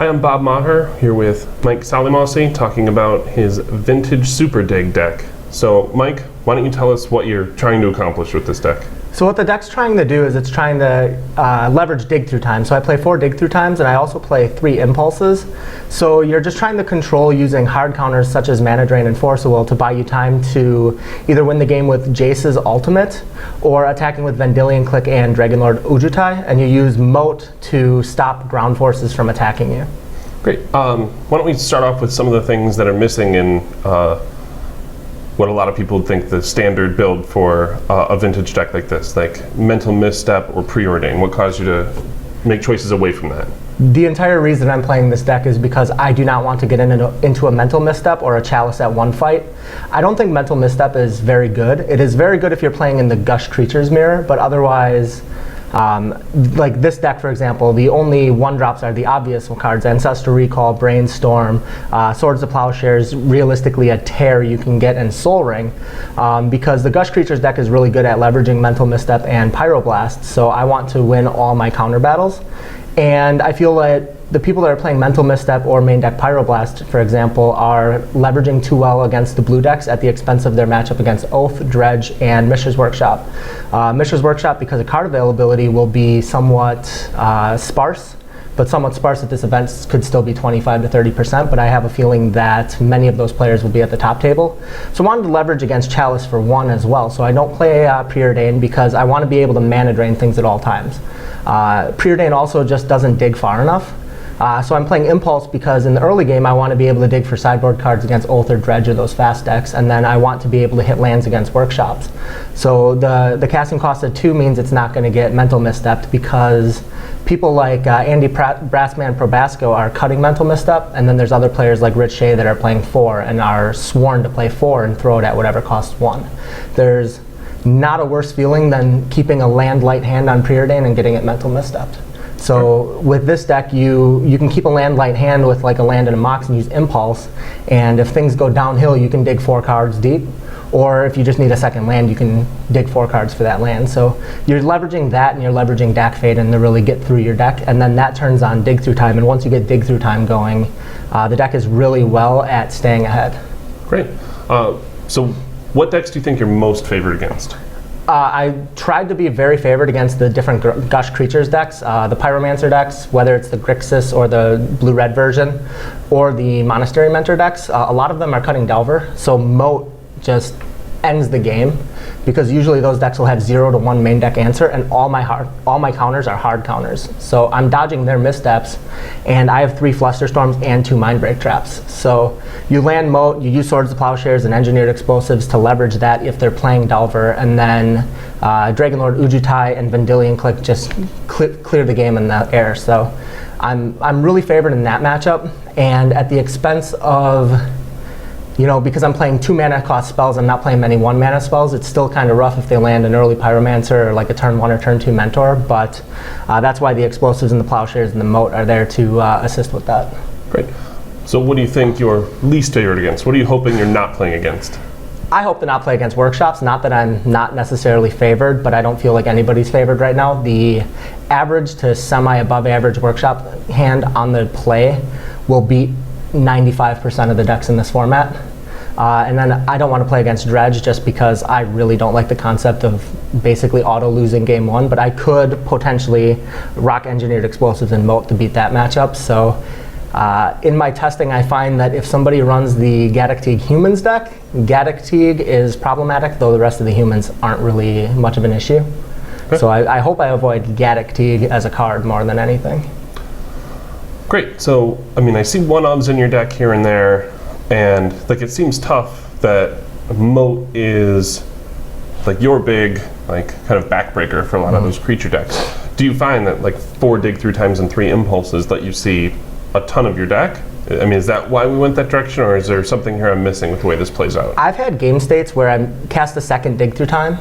Hi, I'm Bob Maher here with Mike Solomossy talking about his vintage Super Dig deck. So Mike, why don't you tell us what you're trying to accomplish with this deck? So what the deck's trying to do is it's trying to leverage dig through time. So I play 4 dig through times and I also play 3 impulses. So you're just trying to control using hard counters such as Mana Drain and Force of Will to buy you time to either win the game with Jace's ultimate or attacking with Vendilion Click and Dragonlord Ujutai, and you use Moat to stop ground forces from attacking you. Great. Why don't we start off with some of the things that are missing in what a lot of people think the standard build for a vintage deck like this, like Mental Misstep or Preordain. What caused you to make choices away from that? The entire reason I'm playing this deck is because I do not want to get into a Mental Misstep or a Chalice at one fight. I don't think Mental Misstep is very good. It is very good if you're playing in the Gush Creatures mirror, but otherwise, like this deck, for example, the only 1-drops are the obvious cards: Ancestral Recall, Brainstorm, Swords of Plowshares, realistically a Tear you can get in Soul Ring, because the Gush Creatures deck is really good at leveraging Mental Misstep and Pyroblast, so I want to win all my counter battles. And I feel like the people that are playing Mental Misstep or main deck Pyroblast, for example, are leveraging too well against the blue decks at the expense of their matchup against Oath, Dredge, and Mishra's Workshop. Mishra's Workshop, because of card availability, will be somewhat sparse, but somewhat sparse at this event could still be 25 to 30%, but I have a feeling that many of those players will be at the top table. So I wanted to leverage against Chalice for 1 as well, so I don't play Preordain because I want to be able to Mana Drain things at all times. Preordain also just doesn't dig far enough. So I'm playing Impulse because in the early game I want to be able to dig for sideboard cards against Oath or Dredge or those fast decks, and then I want to be able to hit lands against Workshops. So the casting cost of 2 means it's not going to get Mental Misstepped because people like Andy Brassman Probasco are cutting Mental Misstep, and then there's other players like Rich Shea that are playing 4 and are sworn to play 4 and throw it at whatever costs 1. There's not a worse feeling than keeping a land light hand on Preordain and getting it Mental Misstepped. So with this deck, you can keep a land light hand with like a land and a Mox and use Impulse, and if things go downhill, you can dig 4 cards deep, or if you just need a second land, you can dig 4 cards for that land. So you're leveraging that, and you're leveraging Dak Faden to really get through your deck, and then that turns on Dig Through Time, and once you get Dig Through Time going, the deck is really well at staying ahead. Great. So what decks do you think you're most favored against? I tried to be very favored against the different Gush Creatures decks, the Pyromancer decks, whether it's the Grixis or the blue-red version, or the Monastery Mentor decks. A lot of them are cutting Delver, so Moat just ends the game, because usually those decks will have 0 to 1 main deck answer, and all my counters are hard counters. So I'm dodging their missteps, and I have 3 Flusterstorms and 2 Mindbreak Traps. So you land Moat, you use Swords of Plowshares and Engineered Explosives to leverage that if they're playing Delver, and then Dragonlord Ujutai and Vendilion Click just clear the game in the air. So I'm really favored in that matchup, and at the expense of, because I'm playing 2 mana cost spells, I'm not playing many 1 mana spells. It's still kind of rough if they land an early Pyromancer or like a turn 1 or turn 2 Mentor, but that's why the Explosives and the Plowshares and the Moat are there to assist with that. Great. So what do you think you're least favored against? What are you hoping you're not playing against? I hope to not play against Workshops. Not that I'm not necessarily favored, but I don't feel like anybody's favored right now. The average to semi-above average Workshop hand on the play will beat 95% of the decks in this format. And then I don't want to play against Dredge just because I really don't like the concept of basically auto-losing game 1, but I could potentially rock Engineered Explosives and Moat to beat that matchup. So in my testing, I find that if somebody runs the Gaddock Teeg Humans deck, Gaddock Teeg is problematic, though the rest of the humans aren't really much of an issue. Okay. So I hope I avoid Gaddock Teeg as a card more than anything. Great. So, I see 1-ofs in your deck here and there, and it seems tough that Moat is your big kind of backbreaker for a lot of those creature decks. Do you find that 4 Dig Through Times and 3 Impulses let you see a ton of your deck? Is that why we went that direction, or is there something here I'm missing with the way this plays out? I've had game states where I cast a second Dig Through Time,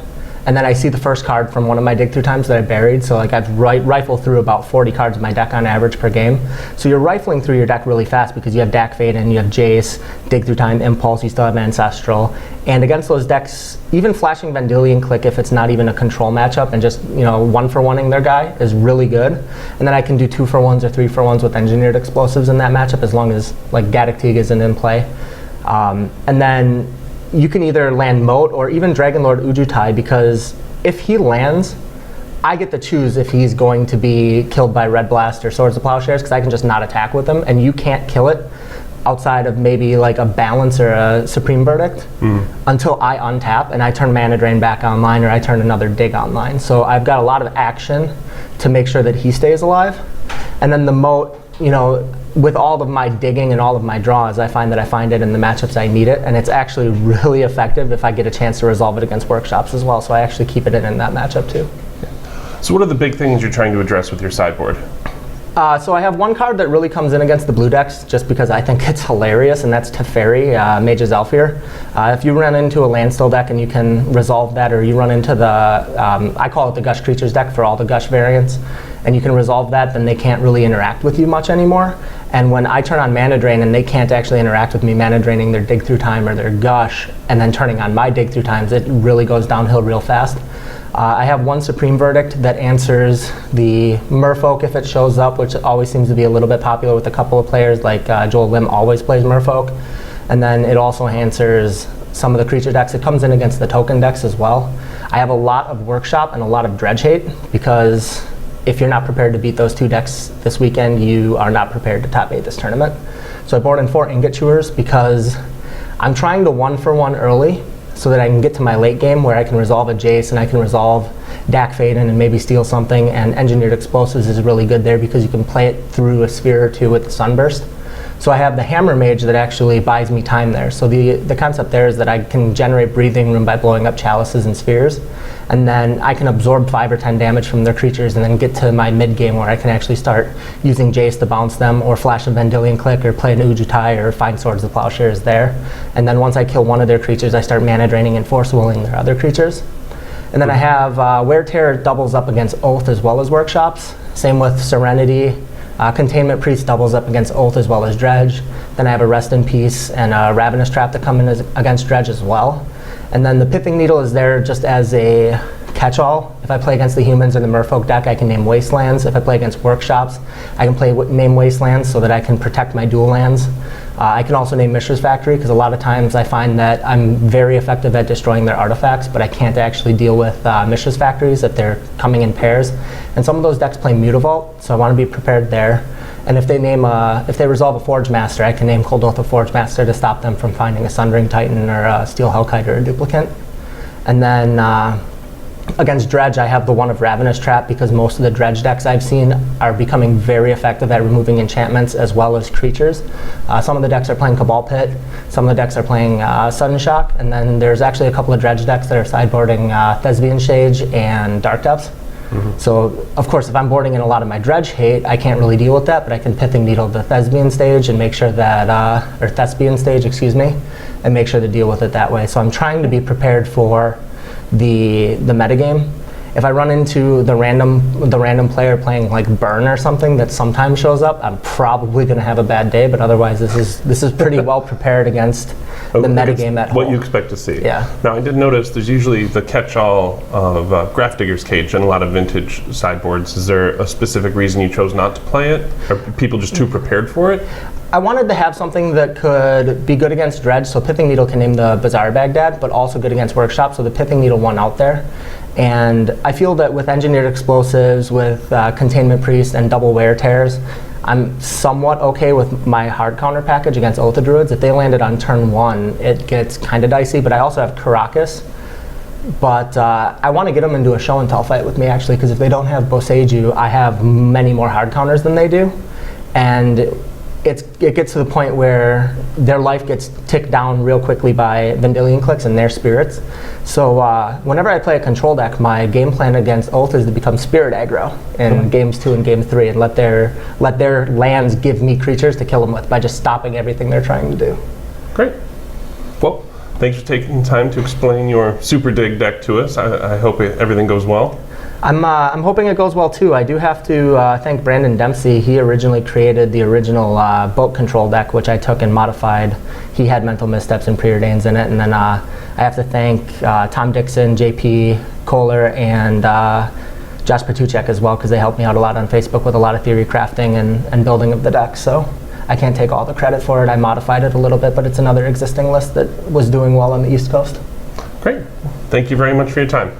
and then I see the first card from one of my dig through times that I buried. So like I've rifled through about 40 cards in my deck on average per game. So you're rifling through your deck really fast because you have Dak Fayden, you have Jace, dig through time, Impulse, you still have Ancestral. And against those decks, even flashing Vendilion Click if it's not even a control matchup and just, you know, 1-for-1ing their guy is really good. And then I can do 2-for-1s or 3-for-1s with Engineered Explosives in that matchup as long as like Gaddock Teeg isn't in play. And then you can either land Moat or even Dragonlord Ujutai, because if he lands, I get to choose if he's going to be killed by Red Blast or Swords of Plowshares, because I can just not attack with him, and you can't kill it outside of maybe like a Balance or a Supreme Verdict until I untap and I turn Mana Drain back online or I turn another dig online. So I've got a lot of action to make sure that he stays alive. And then the Moat, you know, with all of my digging and all of my draws, I find it in the matchups I need it, and it's actually really effective if I get a chance to resolve it against workshops as well, so I actually keep it in that matchup too. So what are the big things you're trying to address with your sideboard? So I have one card that really comes in against the blue decks just because I think it's hilarious, and that's Teferi, Mage's Elfir. If you run into a landstill deck and you can resolve that, or you run into the, I call it the Gush Creatures deck for all the Gush variants, and you can resolve that, then they can't really interact with you much anymore. And when I turn on Mana Drain and they can't actually interact with me, Mana Draining their Dig Through Time or their Gush, and then turning on my Dig Through Times, it really goes downhill real fast. I have one Supreme Verdict that answers the Merfolk if it shows up, which always seems to be a little bit popular with a couple of players, like Joel Lim always plays Merfolk. And then it also answers some of the creature decks. It comes in against the token decks as well. I have a lot of Workshop and a lot of Dredge Hate, because if you're not prepared to beat those two decks this weekend, you are not prepared to top 8 this tournament. So I board in 4 Ingot Chewers because I'm trying to 1-for-1 early so that I can get to my late game where I can resolve a Jace and I can resolve Dak Fayden and maybe steal something, and Engineered Explosives is really good there because you can play it through a sphere or two with the Sunburst. So I have the Hammer Mage that actually buys me time there. So the concept there is that I can generate breathing room by blowing up chalices and spheres, and then I can absorb 5 or 10 damage from their creatures and then get to my mid game where I can actually start using Jace to bounce them, or flash a Vendilion Click, or play an Ujutai, or find Swords of Plowshares there. And then once I kill one of their creatures, I start Mana Draining and Force Willing their other creatures. And then I have Wear Terror doubles up against Oath as well as Workshops. Same with Serenity. Containment Priest doubles up against Oath as well as Dredge. Then I have a Rest in Peace and a Ravenous Trap that come in against Dredge as well. And then the Pithing Needle is there just as a catch-all. If I play against the humans in the Merfolk deck, I can name Wastelands. If I play against Workshops, I can name Wastelands so that I can protect my dual lands. I can also name Mishra's Factory, because a lot of times I find that I'm very effective at destroying their artifacts, but I can't actually deal with Mishra's Factories if they're coming in pairs. And some of those decks play Mutavault, so I want to be prepared there. And if they resolve a Forge Master, I can name Cold Oath of Forge Master to stop them from finding a Sundering Titan or a Steel Hellkite or a Duplicant. And then against Dredge, I have the one of Ravenous Trap, because most of the Dredge decks I've seen are becoming very effective at removing enchantments as well as creatures. Some of the decks are playing Cabal Pit, some of the decks are playing Sudden Shock, and then there's actually a couple of Dredge decks that are sideboarding Thespian Shade and Dark Depths. So, of course, if I'm boarding in a lot of my Dredge Hate, I can't really deal with that, but I can Pithing Needle the Thespian stage and make sure that, or Thespian stage, excuse me, and make sure to deal with it that way. So I'm trying to be prepared for the metagame. If I run into the random player playing like Burn or something that sometimes shows up, I'm probably going to have a bad day. But otherwise, this is pretty well prepared against the metagame at home. What you expect to see. Yeah. Now, I did notice there's usually the catch-all of Grafdigger's Cage and a lot of vintage sideboards. Is there a specific reason you chose not to play it? Are people just too prepared for it? I wanted to have something that could be good against Dredge, so Pithing Needle can name the Bazaar Baghdad, but also good against Workshop, so the Pithing Needle won out there. And I feel that with Engineered Explosives, with Containment Priest, and double Wear Tears, I'm somewhat okay with my hard counter package against Oath of Druids. If they landed on turn 1, it gets kind of dicey, but I also have Karakas. But I want to get them into a show and tell fight with me, actually, because if they don't have Boseiju, I have many more hard counters than they do. And it gets to the point where their life gets ticked down real quickly by Vendilion Clicks and their spirits. So whenever I play a control deck, my game plan against Oath is to become Spirit aggro in games 2 and game 3 and let their lands give me creatures to kill them with by just stopping everything they're trying to do. Great. Well, thanks for taking the time to explain your Super Dig deck to us. I hope everything goes well. I'm hoping it goes well too. I do have to thank Brandon Dempsey. He originally created the original boat control deck, which I took and modified. He had mental missteps and preordains in it. And then I have to thank Tom Dixon, JP Kohler, and Josh Patuchek as well, because they helped me out a lot on Facebook with a lot of theory crafting and building of the deck. So I can't take all the credit for it. I modified it a little bit, but it's another existing list that was doing well on the East Coast. Great. Thank you very much for your time.